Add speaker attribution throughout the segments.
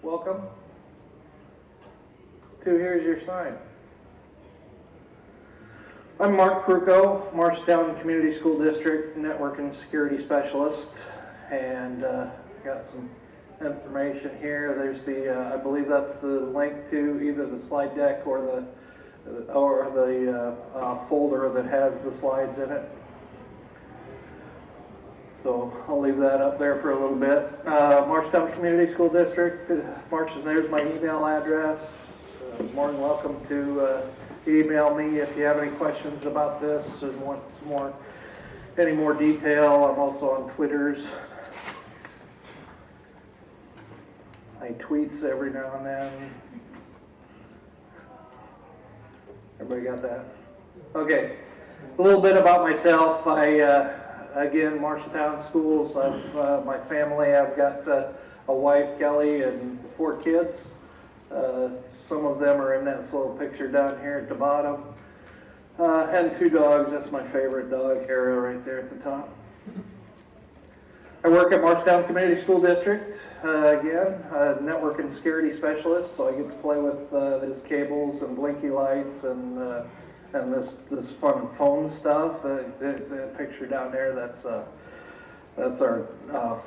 Speaker 1: welcome to Here's Your Sign. I'm Mark Krukow, Marshtown Community School District Network and Security Specialist, and got some information here. There's the, I believe that's the link to either the slide deck or the folder that has the slides in it. So I'll leave that up there for a little bit. Marshtown Community School District, there's my email address. More than welcome to email me if you have any questions about this and want any more detail. I'm also on Twitters. I tweets every now and then. Everybody got that? Okay, a little bit about myself. Again, Marshalltown Schools. My family, I've got a wife, Kelly, and 4 kids. Some of them are in that little picture down here at the bottom. And 2 dogs. That's my favorite dog, Hera, right there at the top. I work at Marshtown Community School District. Again, a network and security specialist, so I get to play with these cables and blinky lights and this fun phone stuff. The picture down there, that's our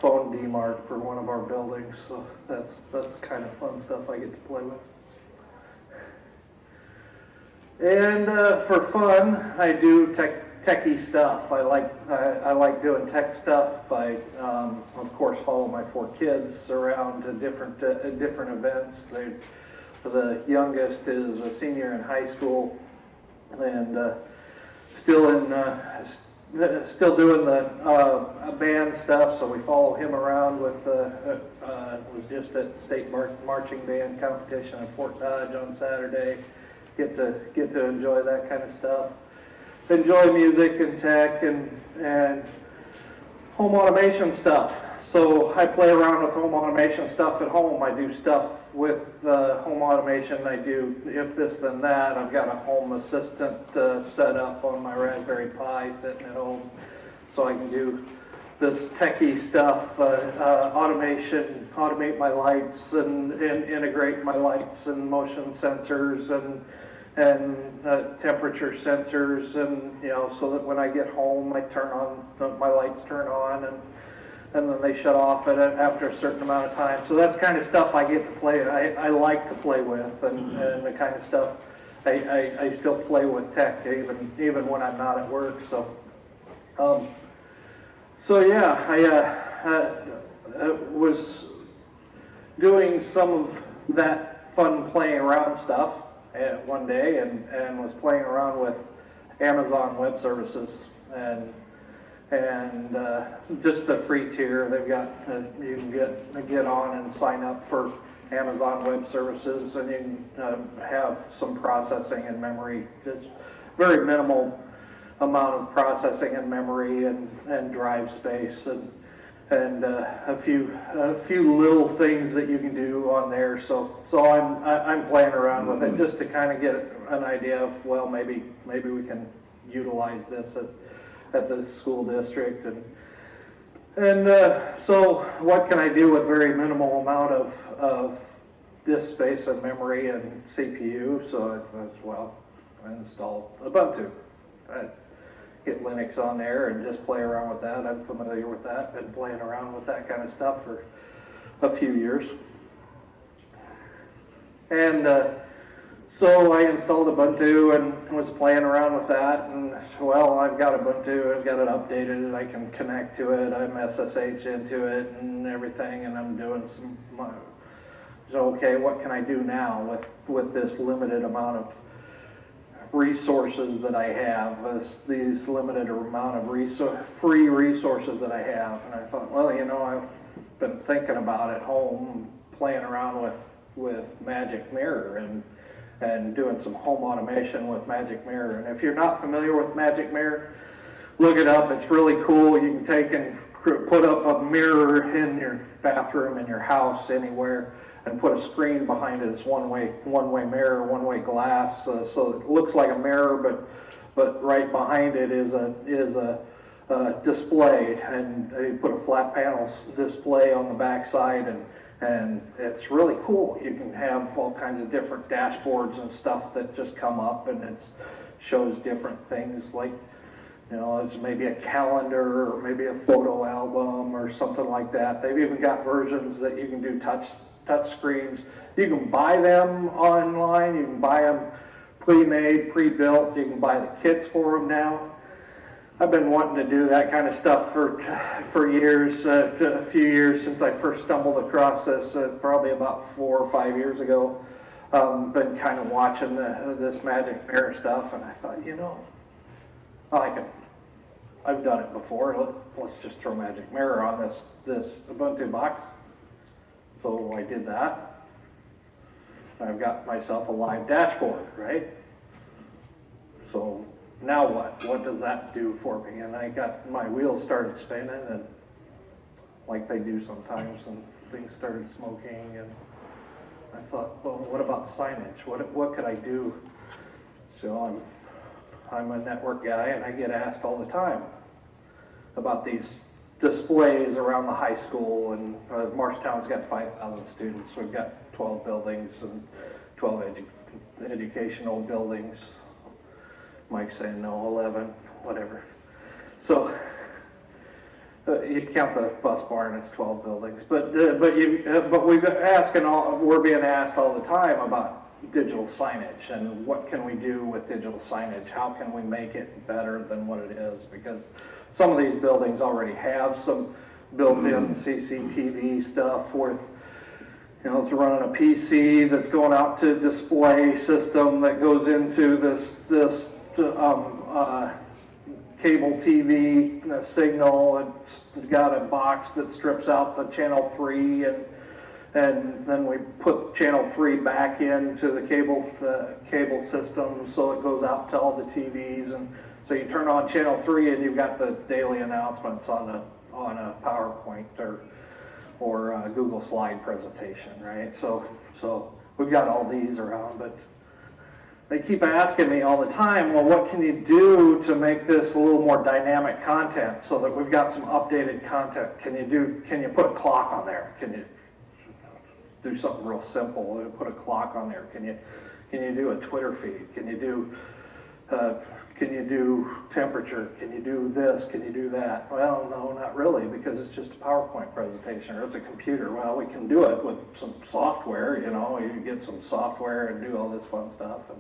Speaker 1: phone demarc for one of our buildings. So that's kind of fun stuff I get to play with. And for fun, I do techie stuff. I like doing tech stuff. I of course follow my 4 kids around to different events. The youngest is a senior in high school, and still doing the band stuff. So we follow him around with was just at state marching band competition at Fort Dodge on Saturday. Get to enjoy that kind of stuff. Enjoy music and tech and home automation stuff. So I play around with home automation stuff at home. I do stuff with home automation. I do if this then that. I've got a home assistant set up on my Raspberry Pi sitting at home, so I can do this techie stuff, automate my lights and integrate my lights and motion sensors and temperature sensors, and so that when I get home, my lights turn on, and then they shut off after a certain amount of time. So that's kind of stuff I get to play. I like to play with, and the kind of stuff I still play with tech even when I'm not at work. So yeah, I was doing some of that fun playing around stuff one day, and was playing around with Amazon Web Services and just the free tier. They've got you can get on and sign up for Amazon Web Services, and you can have some processing and memory. Just very minimal amount of processing and memory and drive space and a few little things that you can do on there. So I'm playing around with it just to kind of get an idea of, well, maybe we can utilize this at the school district, and so what can I do with very minimal amount of disk space and memory and CPU? So I installed Ubuntu. Get Linux on there and just play around with that. I'm familiar with that. Been playing around with that kind of stuff for a few years. And so I installed Ubuntu and was playing around with that. And well, I've got Ubuntu. I've got it updated, and I can connect to it. I'm SSH into it and everything, and I'm doing some. So okay, what can I do now with this limited amount of resources that I have, these limited amount of free resources that I have? And I thought, well, I've been thinking about at home, playing around with Magic Mirror and doing some home automation with Magic Mirror. And if you're not familiar with Magic Mirror, look it up. It's really cool. You can take and put up a mirror in your bathroom, in your house, anywhere, and put a screen behind it. It's one-way mirror, one-way glass, so it looks like a mirror, but right behind it is a display, and you put a flat panel display on the back side, And it's really cool. You can have all kinds of different dashboards and stuff that just come up, and it shows different things, like, you know, it's maybe a calendar or maybe a photo album or something like that. They've even got versions that you can do touch screens. You can buy them online. You can buy them pre-made, pre-built. You can buy the kits for them now. I've been wanting to do that kind of stuff for years, a few years since I first stumbled across this, probably about 4 or 5 years ago. Been kind of watching this magic mirror stuff, and I thought, you know, I've done it before. Let's just throw magic mirror on this Ubuntu box. So I did that. I've got myself a live dashboard, right? So now what? What does that do for me? And I got my wheels started spinning, and like they do sometimes, and things started smoking, and I thought, well, what about signage? What could I do? So I'm a network guy, and I get asked all the time about these displays around the high school, and Marshtown's got 5,000 students. We've got 12 buildings and 12 educational buildings. Mike's saying no, 11, whatever. So you count the bus barn, it's 12 buildings. But we're being asked all the time about digital signage and what can we do with digital signage? How can we make it better than what it is? Because some of these buildings already have some built-in CCTV stuff with, you know, it's running a PC that's going out to display system that goes into this cable TV signal. It's got a box that strips out the channel 3, and then we put channel 3 back into the cable system, so it goes out to all the TVs. And so you turn on channel 3 and you've got the daily announcements on a PowerPoint or a Google slide presentation, right? So we've got all these around, but they keep asking me all the time, well, what can you do to make this a little more dynamic content so that we've got some updated content? Can you put a clock on there? Can you do something real simple and put a clock on there? Can you do a Twitter feed? Can you do temperature? Can you do this? Can you do that? Well, no, not really, because it's just a PowerPoint presentation or it's a computer. Well, we can do it with some software, you know, you get some software and do all this fun stuff. And,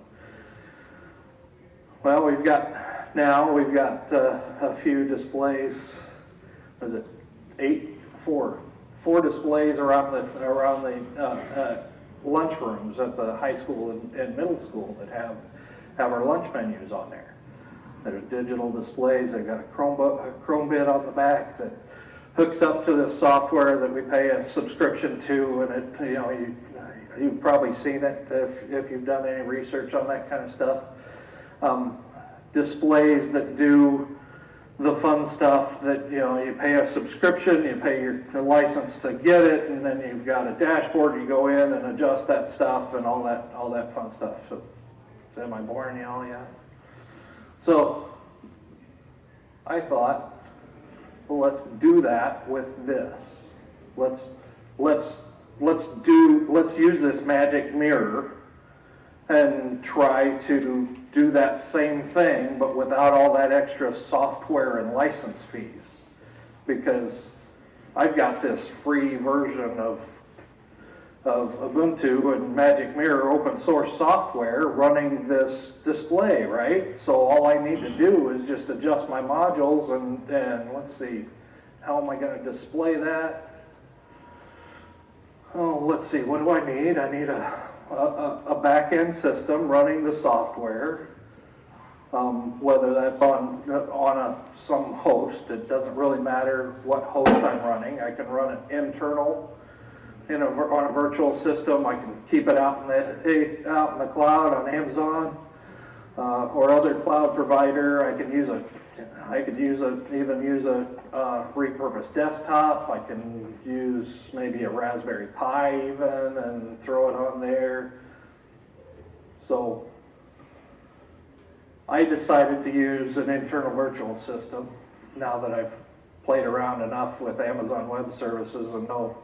Speaker 1: well, we've got a few displays. Was it 4 displays around the lunchrooms at the high school and middle school that have our lunch menus on there. There's digital displays. They've got a Chromebit on the back that hooks up to this software that we pay a subscription to, and it, you know, you've probably seen it if you've done any research on that kind of stuff. Displays that do the fun stuff that, you know, you pay a subscription, you pay your license to get it, and then you've got a dashboard. You go in and adjust that stuff and all that fun stuff. So, am I boring y'all yet? So I thought, well, let's do that with this. Let's use this magic mirror and try to do that same thing, but without all that extra software and license fees. Because I've got this free version of Ubuntu and Magic Mirror open source software running this display, right? So all I need to do is just adjust my modules and let's see, how am I going to display that? Oh, let's see, what do I need? I need a back-end system running the software, whether that's on some host. It doesn't really matter what host I'm running. I can run it internal on a virtual system. I can keep it out in the cloud on Amazon or other cloud provider. I could even use a repurposed desktop. I can use maybe a Raspberry Pi even and throw it on there. So I decided to use an internal virtual system now that I've played around enough with Amazon Web Services and know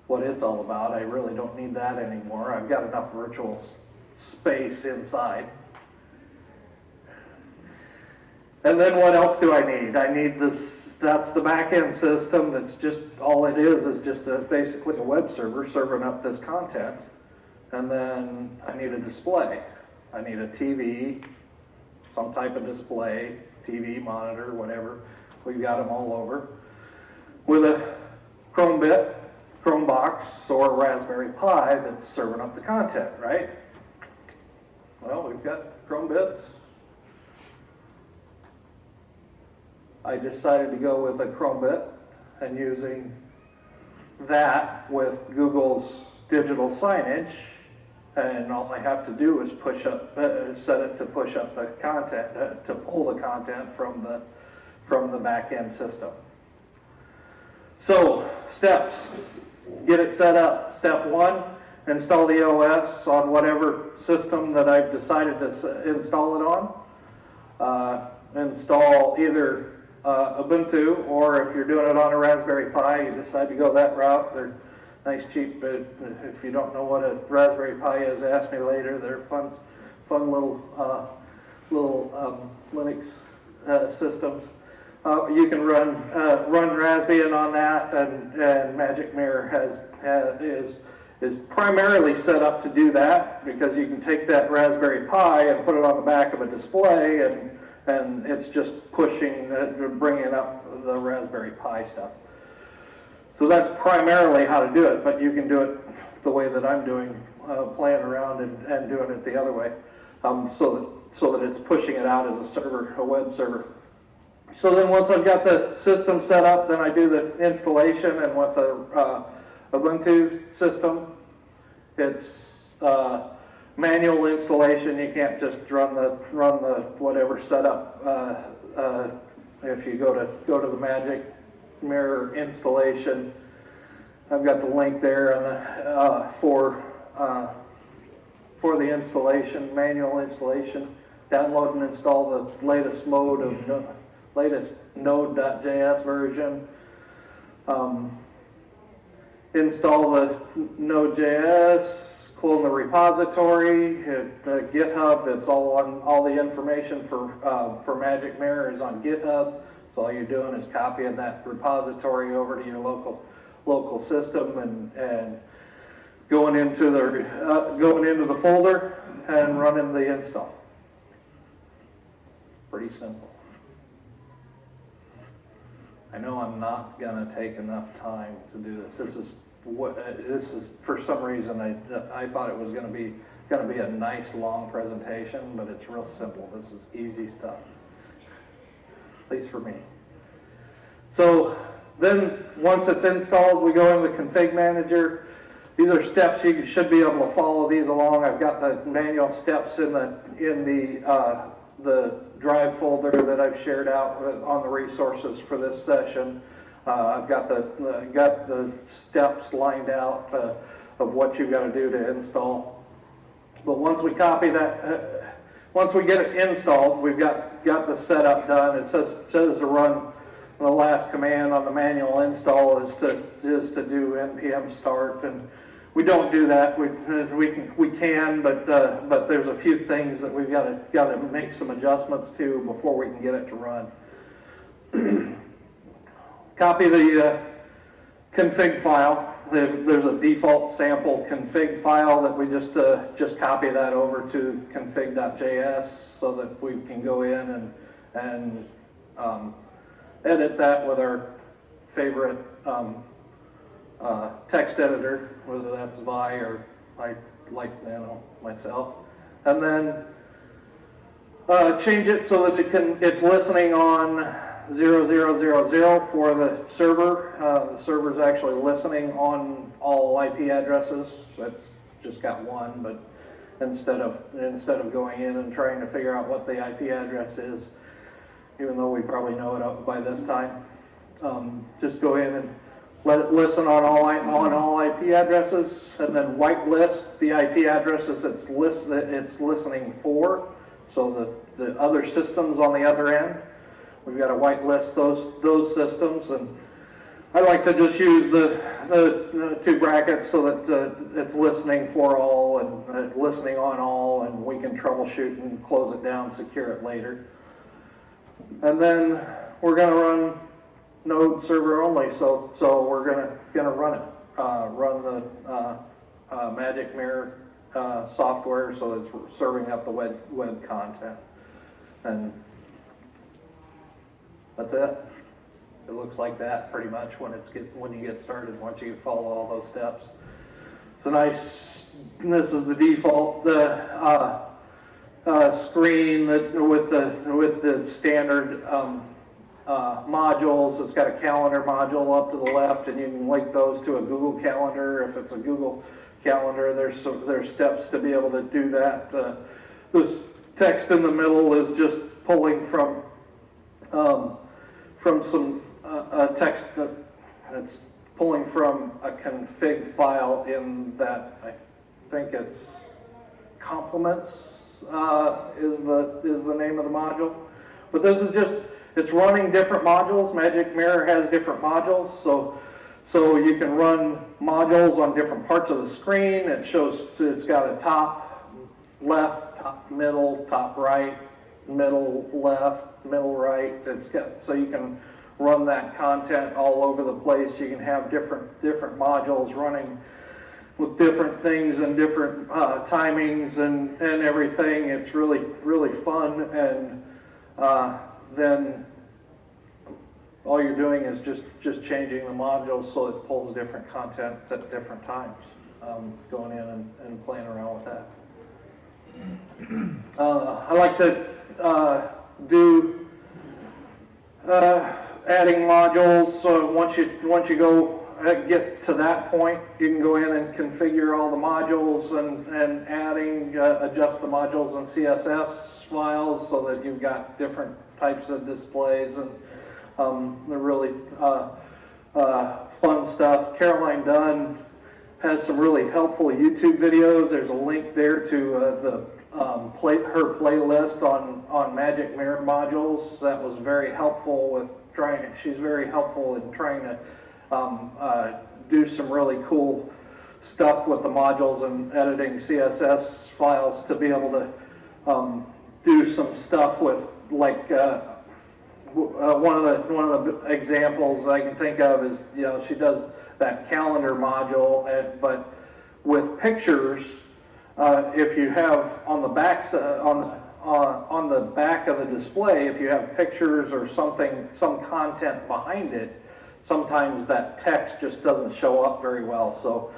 Speaker 1: what it's all about. I really don't need that anymore. I've got enough virtual space inside. And then what else do I need? I need this, that's the back-end system. That's just, all it is just basically a web server serving up this content. And then I need a display. I need a TV, some type of display, TV, monitor, whatever. We've got them all over. With a Chromebox, or a Raspberry Pi that's serving up the content, right? Well, we've got Chromebits. I decided to go with a Chromebit and using that with Google's digital signage, and all I have to do is push up, set it to push up the content, to pull the content from the back-end system. So, steps. Get it set up. Step 1, install the OS on whatever system that I've decided to install it on. Install either Ubuntu, or if you're doing it on a Raspberry Pi, you decide to go that route. They're nice, cheap, but if you don't know what a Raspberry Pi is, ask me later. They're fun little Linux systems. You can run Raspbian on that, and Magic Mirror is primarily set up to do that, because you can take that Raspberry Pi and put it on the back of a display, and it's just pushing, bringing up the Raspberry Pi stuff. So that's primarily how to do it, but you can do it the way that I'm doing, playing around and doing it the other way, so that it's pushing it out as a server, a web server. So then once I've got the system set up, then I do the installation, and with the Ubuntu system, it's manual installation. You can't just run the whatever setup. If you go to the Magic Mirror installation, I've got the link there for the installation, manual installation. Download and install the latest mode of latest Node.js version. Install the Node.js, clone the repository, GitHub. It's all the information for Magic Mirror is on GitHub. So all you're doing is copying that repository over to your local system and going into the folder and running the install. Pretty simple. I know I'm not going to take enough time to do this. This is for some reason I thought it was going to be a nice long presentation, but it's real simple. This is easy stuff, at least for me. So then once it's installed, we go in the config manager. These are steps. You should be able to follow these along. I've got the manual steps in the drive folder that I've shared out on the resources for this session. I've got the steps lined out of what you've got to do to install. But once we copy that, once we get it installed, we've got the setup done. It says to run the last command on the manual install is to do npm start, and we don't do that. We can, but there's a few things that we've got to make some adjustments to before we can get it to run. Copy the config file. There's a default sample config file that we just copy that over to config.js so that we can go in and edit that with our favorite text editor, whether that's Vi or I like myself, and then change it so that it's listening on 0000 for the server. The server's actually listening on all IP addresses. It's just got one, but instead of going in and trying to figure out what the IP address is, even though we probably know it by this time, just go in and let it listen on all IP addresses, and then whitelist the IP addresses it's listening for, so the other systems on the other end. We've got to whitelist those systems, and I like to just use the two brackets so that it's listening for all and listening on all, and we can troubleshoot and close it down, secure it later. And then we're going to run node server only, so we're gonna run it, run the Magic Mirror software, so it's serving up the web content, and that's it. It looks like that pretty much when you get started, once you follow all those steps. It's a nice, this is the default screen that with the standard modules. It's got a calendar module up to the left, and you can link those to a Google Calendar. If it's a Google Calendar, there's steps to be able to do that. This text in the middle is just pulling from some text that it's pulling from a config file in that, I think it's compliments is the name of the module. But this is just, it's running different modules. Magic Mirror has different modules, so you can run modules on different parts of the screen. It shows, it's got a top left, top middle, top right, middle left, middle right. It's got, so you can run that content all over the place. You can have different modules running with different things and different timings and everything. It's really fun, and then all you're doing is just changing the modules so it pulls different content at different times, going in and playing around with that. I like to do adding modules. So once you go get to that point, you can go in and configure all the modules and adding, adjust the modules in CSS files so that you've got different types of displays, and they're really fun stuff. Caroline Dunn has some really helpful YouTube videos. There's a link there to her playlist on Magic Mirror modules. That was very helpful with she's very helpful in trying to do some really cool stuff with the modules and editing CSS files to be able to do some stuff with, like, one of the examples I can think of is, she does that calendar module, but with pictures. If you have on the back on the back of the display, if you have pictures or some content behind it, sometimes that text just doesn't show up very well. So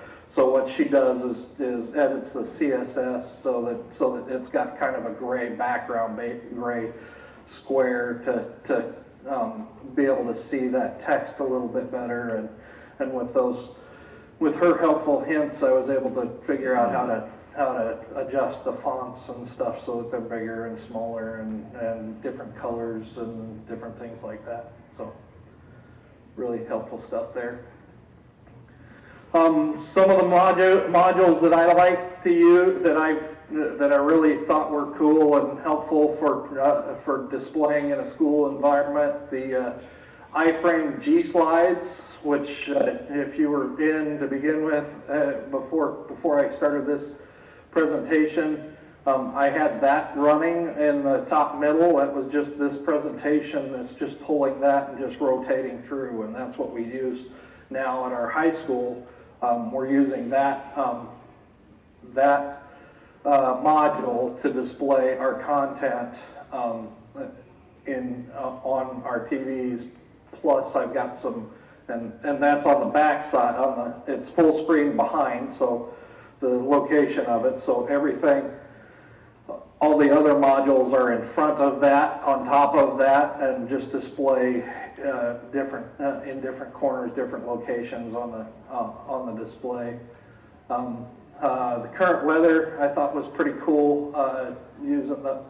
Speaker 1: what she does is edits the CSS so that it's got kind of a gray background, gray square to be able to see that text a little bit better. And with her helpful hints, I was able to figure out how to adjust the fonts and stuff so that they're bigger and smaller and different colors and different things like that. So really helpful stuff there. Some of the modules that I like to use that I really thought were cool and helpful for displaying in a school environment, the iframe G slides, which if you were in to begin with before I started this presentation, I had that running in the top middle. That was just this presentation that's just pulling that and just rotating through, and that's what we use now at our high school. We're using that module to display our content on our TVs. Plus, I've got some, and that's on the back side. It's full screen behind, so the location of it. So everything, all the other modules are in front of that, on top of that, and just display in different corners, different locations on the display. The current weather I thought was pretty cool, using the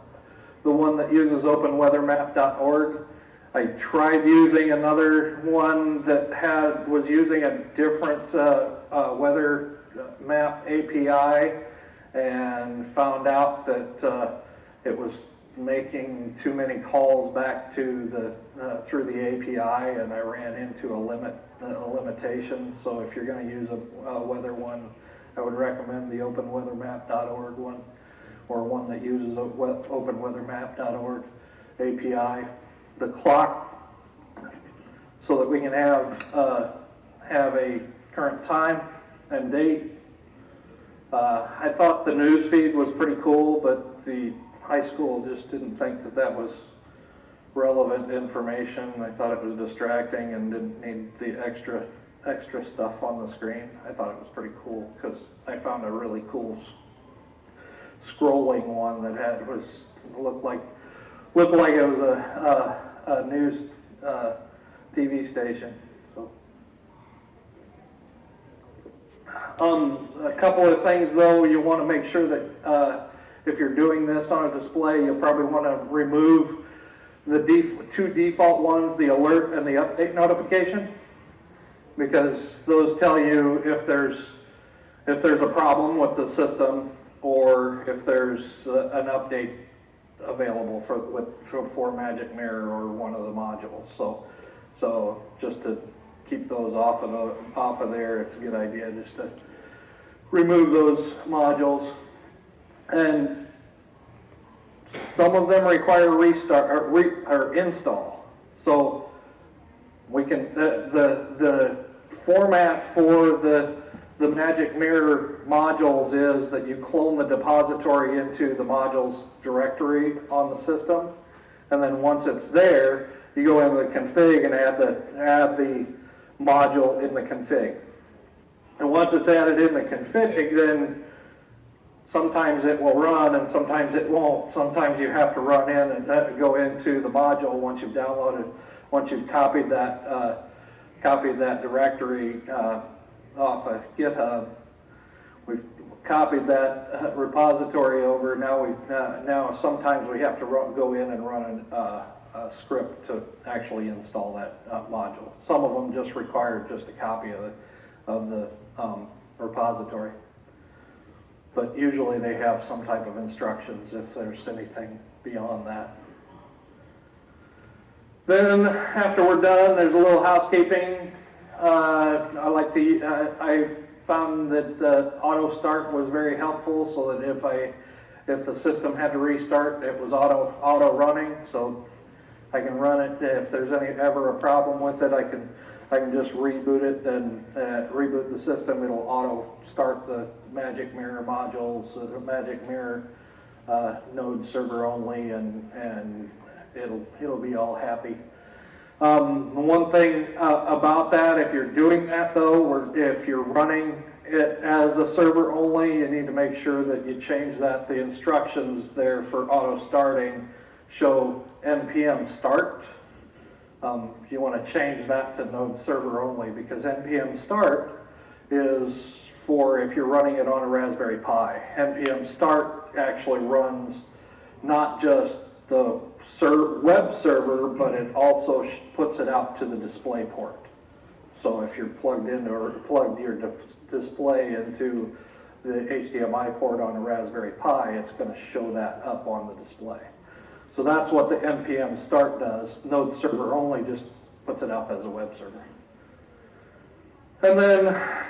Speaker 1: one that uses openweathermap.org. I tried using another one that was using a different weather map API, and found out that it was making too many calls back to through the API, and I ran into a limit a limitation. So if you're going to use a weather one, I would recommend the openweathermap.org one, or one that uses openweathermap.org API. The clock, so that we can have a current time and date. I thought the news feed was pretty cool, but the high school just didn't think that that was relevant information. I thought it was distracting and didn't need the extra stuff on the screen. I thought it was pretty cool because I found a really cool scrolling one that looked like it was a news TV station. So, a couple of things though, you want to make sure that if you're doing this on a display, you'll probably want to remove the two default ones, the alert and the update notification, because those tell you if there's a problem with the system or if there's an update available for Magic Mirror or one of the modules. So just to keep those off of there, it's a good idea just to remove those modules. And some of them require restart or install. So we can the format for the Magic Mirror modules is that you clone the depository into the modules directory on the system, and then once it's there, you go into the config and add the module in the config. And once it's added in the config, then sometimes it will run and sometimes it won't. Sometimes you have to run in and go into the module once you've downloaded, once you've copied that directory off of GitHub. We've copied that repository over. Now sometimes we have to go in and run a script to actually install that module. Some of them just require just a copy of the repository. But usually they have some type of instructions if there's anything beyond that. Then after we're done, there's a little housekeeping. I found that auto start was very helpful, so that if the system had to restart, it was auto running. So I can run it. If there's ever a problem with it, I can just reboot it and reboot the system. It'll auto start the Magic Mirror modules, the Magic Mirror node server only, and it'll be all happy. One thing about that, if you're doing that though, or if you're running it as a server only, you need to make sure that you change that. The instructions there for auto starting show npm start. You want to change that to node server only, because npm start is for if you're running it on a Raspberry Pi. npm start actually runs not just the web server, but it also puts it out to the display port. So if you're plugged your display into the HDMI port on a Raspberry Pi, it's going to show that up on the display. So that's what the npm start does. Node server only just puts it up as a web server. And then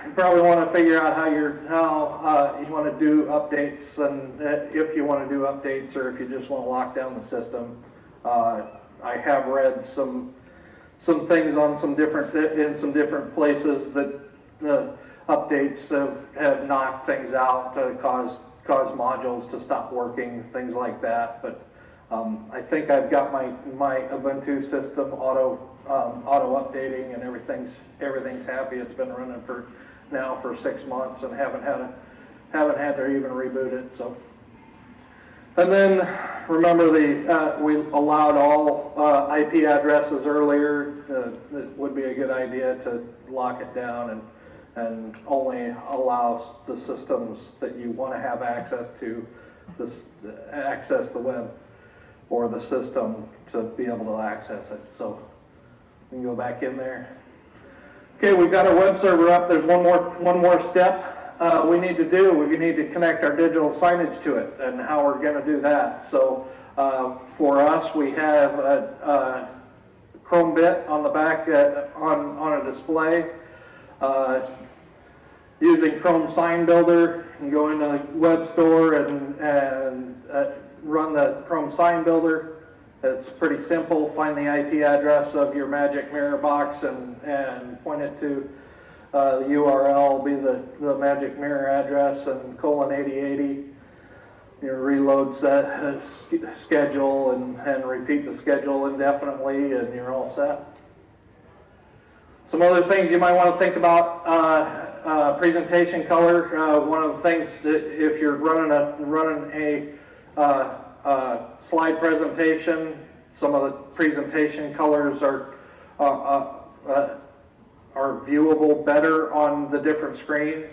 Speaker 1: you probably want to figure out how you want to do updates, and if you want to do updates, or if you just want to lock down the system. I have read some things on some different places that updates have knocked things out, caused modules to stop working, things like that. But I think I've got my Ubuntu system auto updating, and everything's happy. It's been running for 6 months and haven't had to even reboot it. So, and then remember we allowed all IP addresses earlier. It would be a good idea to lock it down and only allow the systems that you want to have access to access the web or the system to be able to access it. So we can go back in there. Okay, we've got our web server up. There's one more step we need to do. We need to connect our digital signage to it, and how we're going to do that. So for us, we have Chrome bit on the back on a display. Using Chrome Sign Builder, you can go into the web store and run the Chrome Sign Builder. It's pretty simple. Find the IP address of your Magic Mirror box and point it to the URL, be the Magic Mirror address and :8080. You reload schedule and repeat the schedule indefinitely, and you're all set. Some other things you might want to think about: presentation color. One of the things that if you're running a slide presentation, some of the presentation colors are viewable better on the different screens.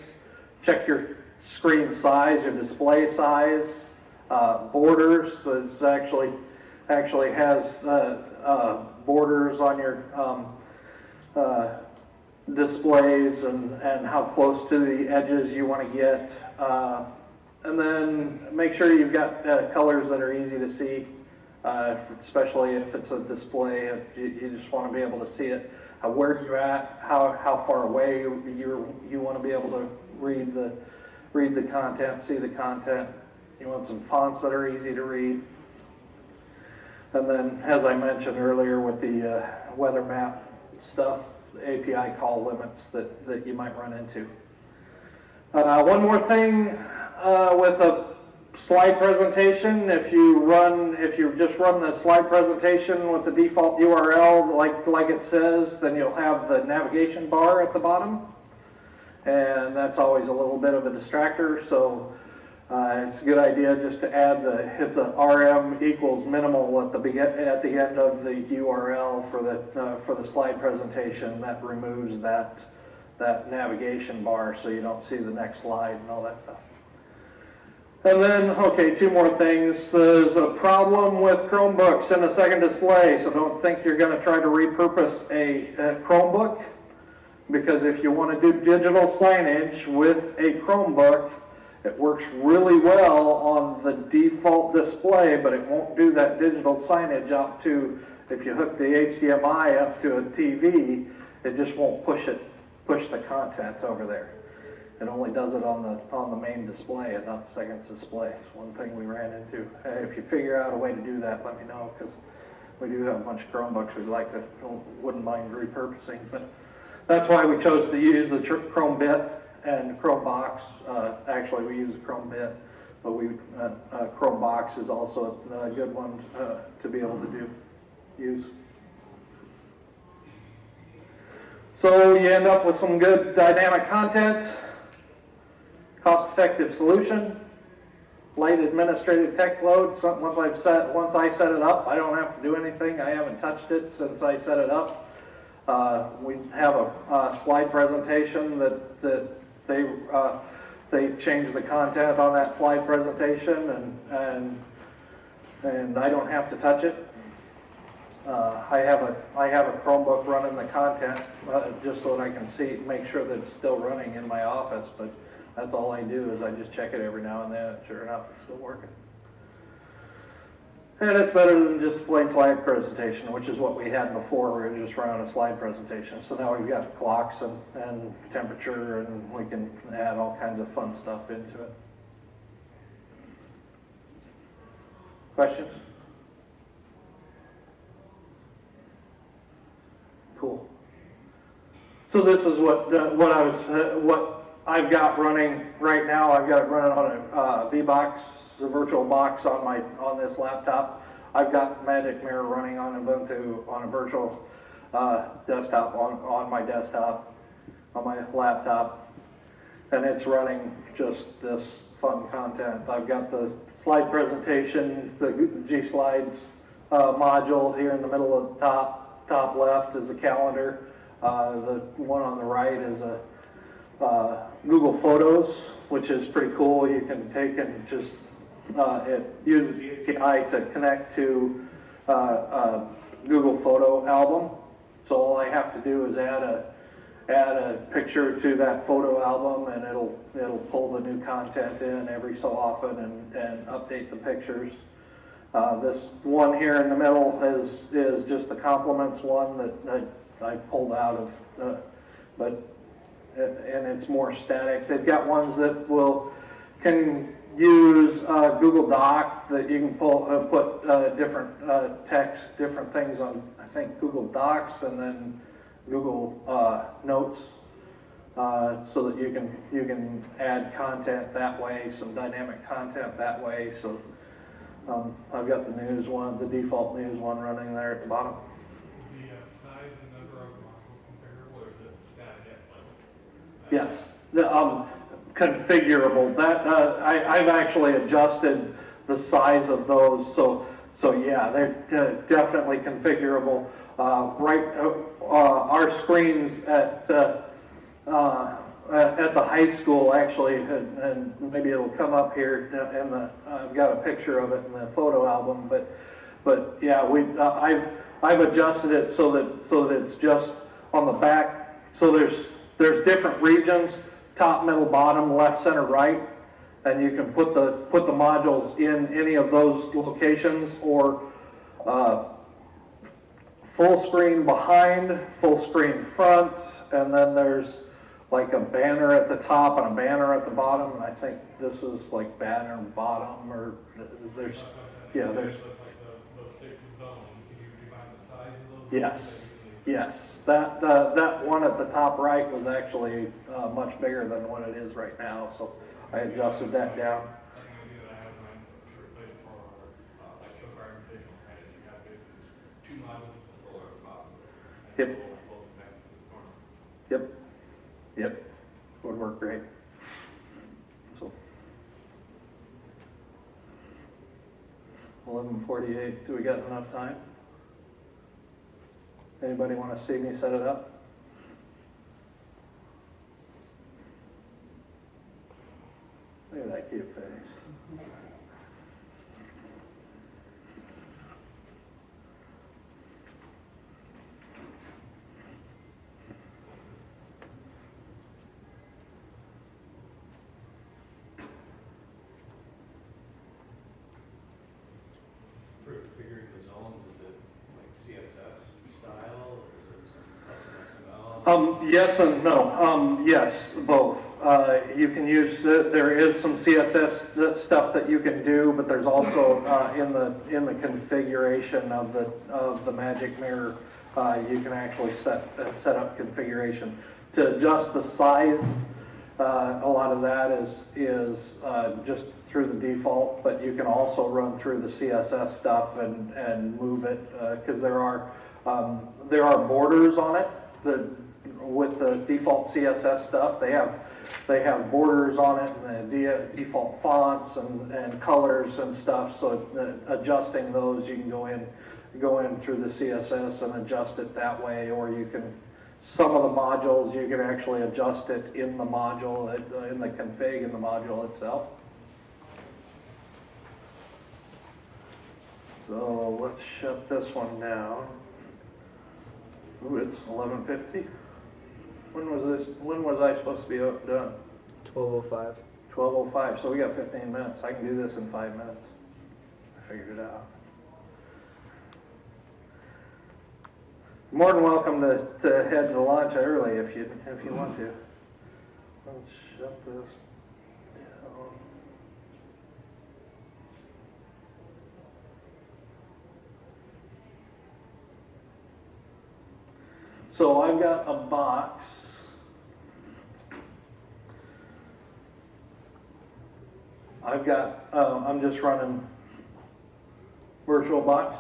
Speaker 1: Check your screen size, your display size. Borders, it actually has borders on your displays and how close to the edges you want to get. And then make sure you've got colors that are easy to see, especially if it's a display. You just want to be able to see it, where you're at, how far away you want to be able to read the content, see the content. You want some fonts that are easy to read. And then, as I mentioned earlier with the weather map stuff, API call limits that you might run into. One more thing with a slide presentation, if you just run the slide presentation with the default URL like it says, then you'll have the navigation bar at the bottom, and that's always a little bit of a distractor. So it's a good idea just to add it's a RM equals minimal at the end of the URL for the slide presentation. That removes that navigation bar so you don't see the next slide and all that stuff. And then, okay, two more things. There's a problem with Chromebooks in the second display, so don't think you're going to try to repurpose a Chromebook, because if you want to do digital signage with a Chromebook, it works really well on the default display, but it won't do that digital signage out to, if you hook the HDMI up to a TV, it just won't push the content over there. It only does it on the main display and not the second display. It's one thing we ran into. If you figure out a way to do that, let me know, because we do have a bunch of Chromebooks wouldn't mind repurposing. But that's why we chose to use the Chrome bit and Chrome box. Actually, we use a Chrome bit, but Chrome box is also a good one to be able to use. So you end up with some good dynamic content, cost-effective solution, light administrative tech load. Once I set it up, I don't have to do anything. I haven't touched it since I set it up. We have a slide presentation that they change the content on that slide presentation, and I don't have to touch it. I have a Chromebook running the content just so that I can make sure that it's still running in my office. But that's all I do, is I just check it every now and then, and sure enough, it's still working. And it's better than just a plain slide presentation, which is what we had before. We were just running a slide presentation. So now we've got clocks and temperature, and we can add all kinds of fun stuff into it. Questions? Cool. So this is what I've got running right now. I've got it running on a VBox, a virtual box on this laptop. I've got Magic Mirror running on Ubuntu on a virtual desktop on my desktop, on my laptop, and it's running just this fun content. I've got the slide presentation, the G Slides module here in the middle of the top left is a calendar. The one on the right is a Google Photos, which is pretty cool. You can take and just, it uses the API to connect to Google Photo album. So all I have to do is add a picture to that photo album, and it'll pull the new content in every so often and update the pictures. This one here in the middle is just the compliments one that I pulled out of, and it's more static. They've got ones that can use Google Doc, that you can put different text, different things on, I think, Google Docs, and then Google Notes, so that you can add content that way, some dynamic content that way. So I've got the news one, the default news one running there at the bottom.
Speaker 2: The size and number of modules comparable, or is it static?
Speaker 1: Yes, configurable. That I've actually adjusted the size of those, so yeah, they're definitely configurable. Our screens at the high school actually, and maybe it'll come up here in the. I've got a picture of it in the photo album, but yeah, I've adjusted it so that it's just on the back. So there's different regions: top, middle, bottom, left, center, right, and you can put the modules in any of those locations, or full screen behind, full screen front, and then there's like a banner at the top and a banner at the bottom. And I think this is like banner bottom, or there's, yeah, there's.
Speaker 2: Those 6 zones, can you define the size of those?
Speaker 1: Yes, yes. That one at the top right was actually much bigger than what it is right now, so I adjusted that down.
Speaker 2: Like an idea that I have in mind to replace for like show car invitational credits, you have basically 2 modules with the scroller at the bottom.
Speaker 1: Yep.
Speaker 2: Both back to the corner.
Speaker 1: Yep, yep, would work great. So 11:48. Do we got enough time? Anybody want to see me set it up? Look at that cute face.
Speaker 3: For configuring the zones, is it like CSS style, or is it some custom XML?
Speaker 1: Yes and no. Yes, both. You can use there is some CSS stuff that you can do, but there's also in the configuration of the Magic Mirror, you can actually set up configuration to adjust the size. A lot of that is just through the default, but you can also run through the CSS stuff and move it, because there are borders on it. With the default CSS stuff, they have borders on it, and the default fonts and colors and stuff. So adjusting those, you can go in through the CSS and adjust it that way, or you can. Some of the modules, you can actually adjust it in the module, in the config in the module itself. So let's shut this one down. Ooh, it's 11:50. When was I supposed to be done?
Speaker 4: 12:05.
Speaker 1: 12:05. So we got 15 minutes. I can do this in 5 minutes. I figured it out. More than welcome to head to lunch early if you want to. Let's shut this down. So I've got a box. I'm just running VirtualBox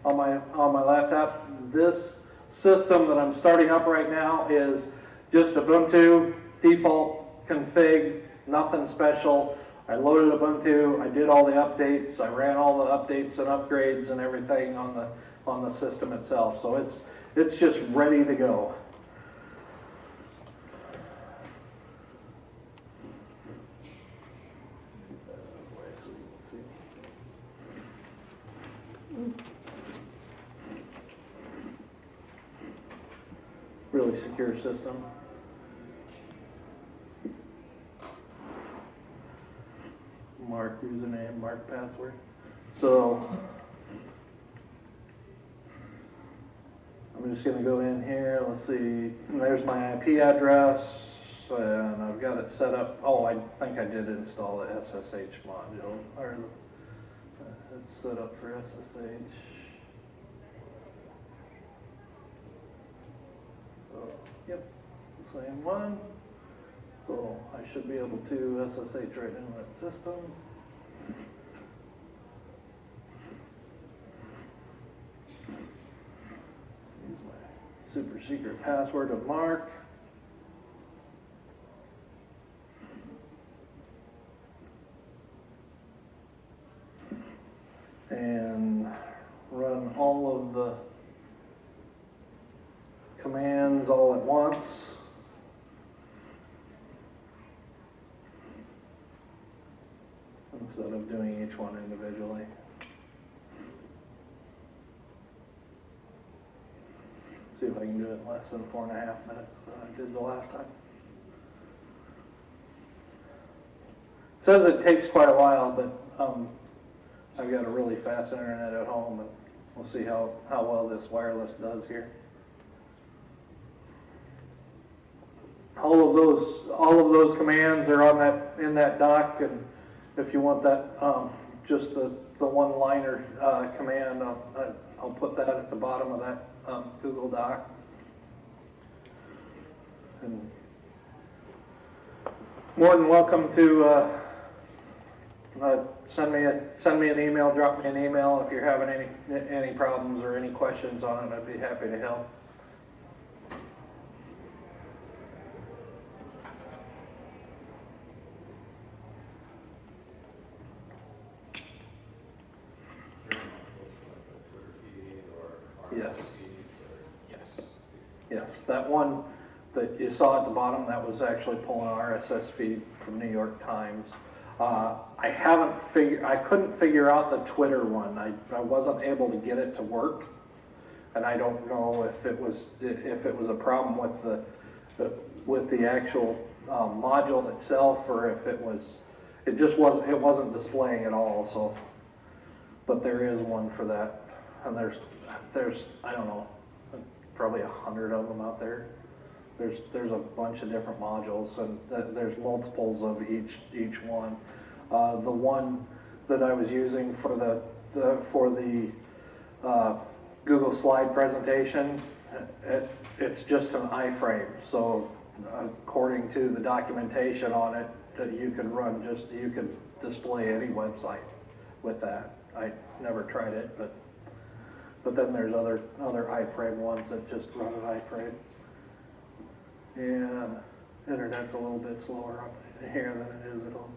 Speaker 1: on my laptop. This system that I'm starting up right now is just Ubuntu, default config, nothing special. I loaded Ubuntu, I did all the updates, I ran all the updates and upgrades and everything on the system itself. So it's just ready to go. Really secure system. Mark username, mark password. So I'm just gonna go in here, let's see, there's my IP address, and I've got it set up. Oh, I think I did install the SSH module, or it's set up for SSH. So, yep, it's the same one. So I should be able to SSH right into that system. Use my super secret password of Mark. And run all of the commands all at once. Instead of doing each one individually. See if I can do it in less than 4.5 minutes than I did the last time. It says it takes quite a while, but I've got a really fast internet at home, and we'll see how well this wireless does here. All of those commands are on in that doc, and if you want that, just the one-liner command, I'll put that at the bottom of that Google Doc. And more than welcome to send me an email, drop me an email if you're having any problems or any questions on it. I'd be happy to help. Yes. Yes, that one that you saw at the bottom, that was actually pulling an RSS feed from New York Times. I couldn't figure out the Twitter one. I wasn't able to get it to work, and I don't know if it was a problem with the actual module itself, or if it wasn't displaying at all. So, but there is one for that, and there's I don't know, probably 100 of them out there. There's a bunch of different modules, and there's multiples of each one. The one that I was using for the Google slide presentation, it's just an iframe. So according to the documentation on it, that you can display any website with that. I never tried it, but then there's other iframe ones that just run an iframe. Yeah, internet's a little bit slower up here than it is at home.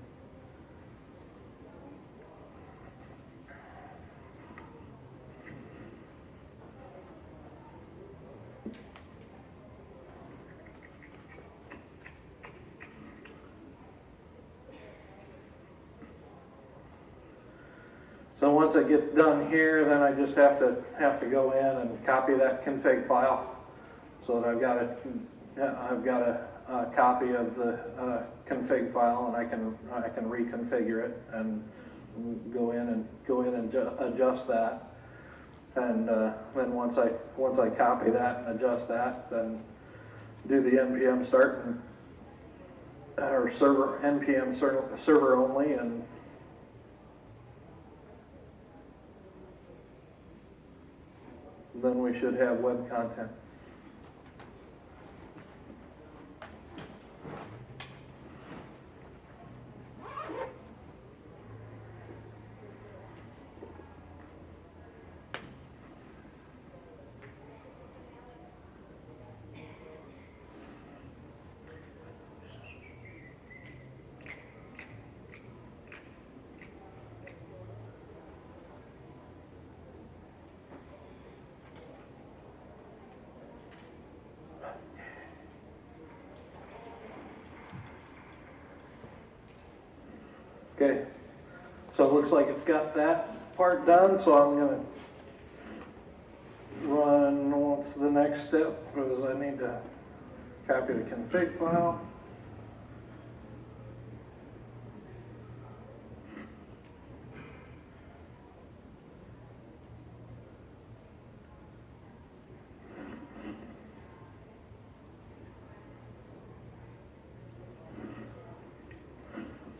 Speaker 1: So once it gets done here, then I just have to go in and copy that config file, so that I've got a copy of the config file, and I can reconfigure it and go in and adjust that. And then once I copy that and adjust that, then do the npm start or npm server only, and then we should have web content. Okay, so it looks like it's got that part done, so I'm going to run what's the next step, because I need to copy the config file.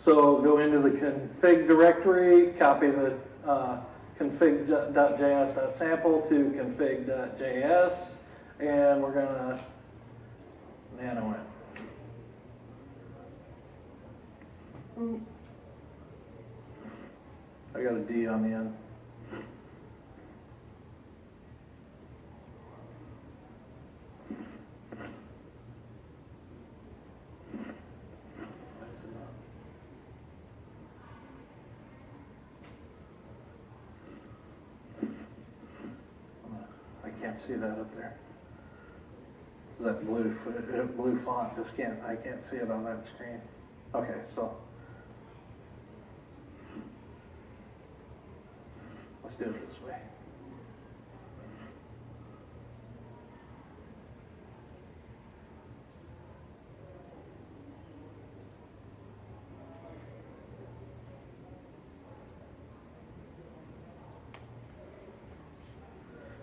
Speaker 1: So go into the config directory, copy the config.js.sample to config.js, and we're gonna nano it. I got a D on the end. I can't see that up there. That blue font just I can't see it on that screen. Okay, so let's do it this way.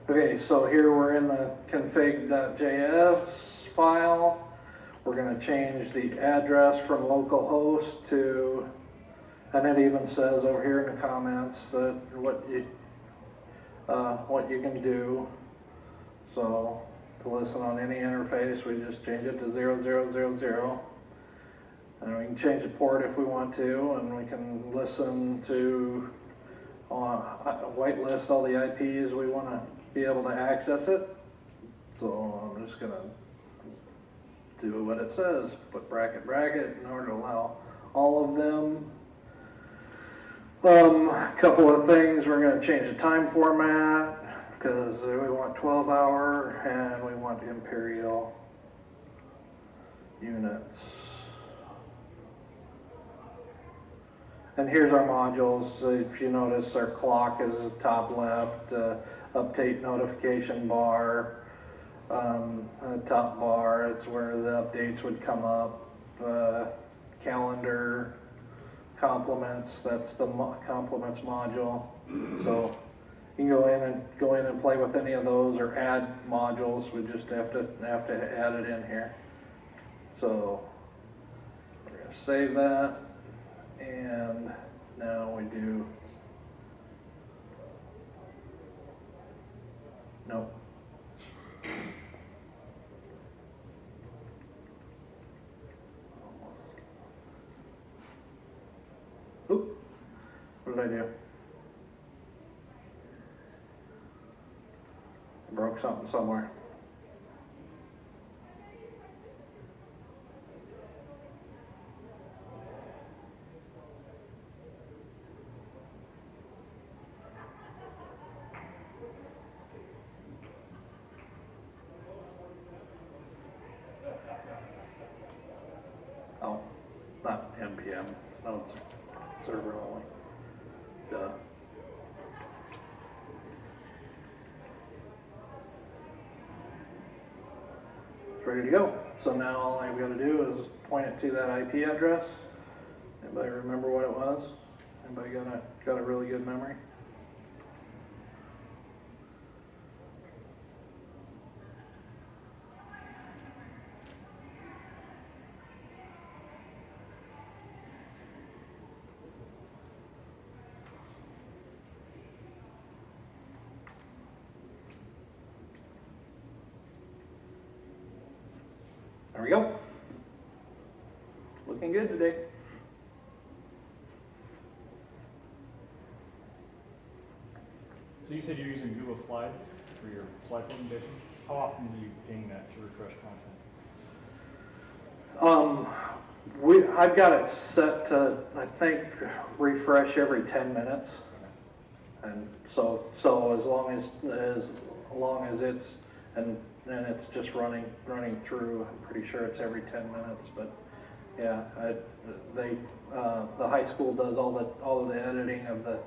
Speaker 1: Okay, so here we're in the config.js file. We're going to change the address from localhost to, and it even says over here in the comments that what you can do. So to listen on any interface, we just change it to 0000. And we can change the port if we want to, and we can listen to whitelist all the IPs we want to be able to access it. So I'm just gonna do what it says, put bracket in order to allow all of them. A couple of things, we're gonna change the time format because we want 12-hour and we want imperial units. And here's our modules. If you notice, our clock is top left, update notification bar, top bar, it's where the updates would come up. Calendar, compliments, that's the compliments module. So you can go in and play with any of those or add modules. We just have to add it in here. So we're gonna save that. And now we do, nope. Oop, what did I do? I broke something somewhere. Oh, not NPM, it's node server only. Duh. It's ready to go. So now all I've got to do is point it to that IP address. Anybody remember what it was? Anybody got a really good memory? There we go. Looking good today.
Speaker 4: So you said you're using Google Slides for your slide presentation. How often do you ping that to refresh content?
Speaker 1: I've got it set to, I think, refresh every 10 minutes. And so as long as it's, and it's just running through, I'm pretty sure it's every 10 minutes, but yeah, the high school does all of the editing of the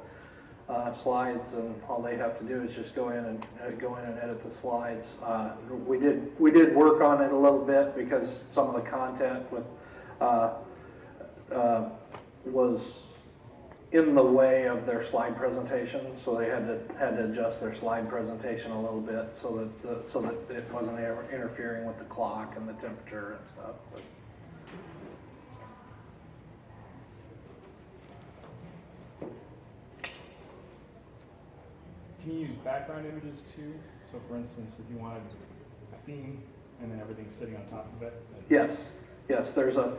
Speaker 1: slides, and all they have to do is just go in and edit the slides. We did work on it a little bit because some of the content was in the way of their slide presentation, so they had to adjust their slide presentation a little bit so that it wasn't interfering with the clock and the temperature and stuff. But
Speaker 4: can you use background images too? So for instance, if you wanted a theme and then everything's sitting on top of it?
Speaker 1: Yes, yes, there's a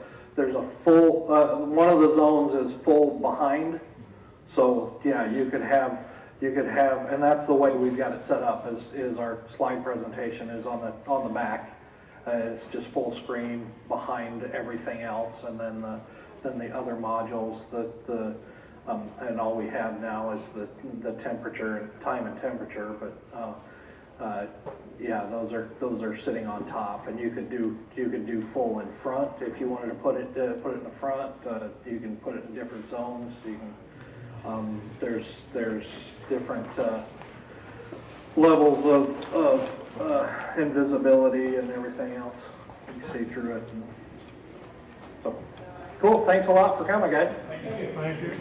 Speaker 1: full, one of the zones is full behind. So, yeah, you could have, and that's the way we've got it set up, is our slide presentation is on the back. It's just full screen behind everything else, and then the other modules, and all we have now is the temperature and time and temperature, but yeah, those are sitting on top, and you could do full in front if you wanted to put it in the front. You can put it in different zones. You can there's different levels of invisibility and everything else. You can see through it. So cool. Thanks a lot for coming, guys.
Speaker 2: Thank you.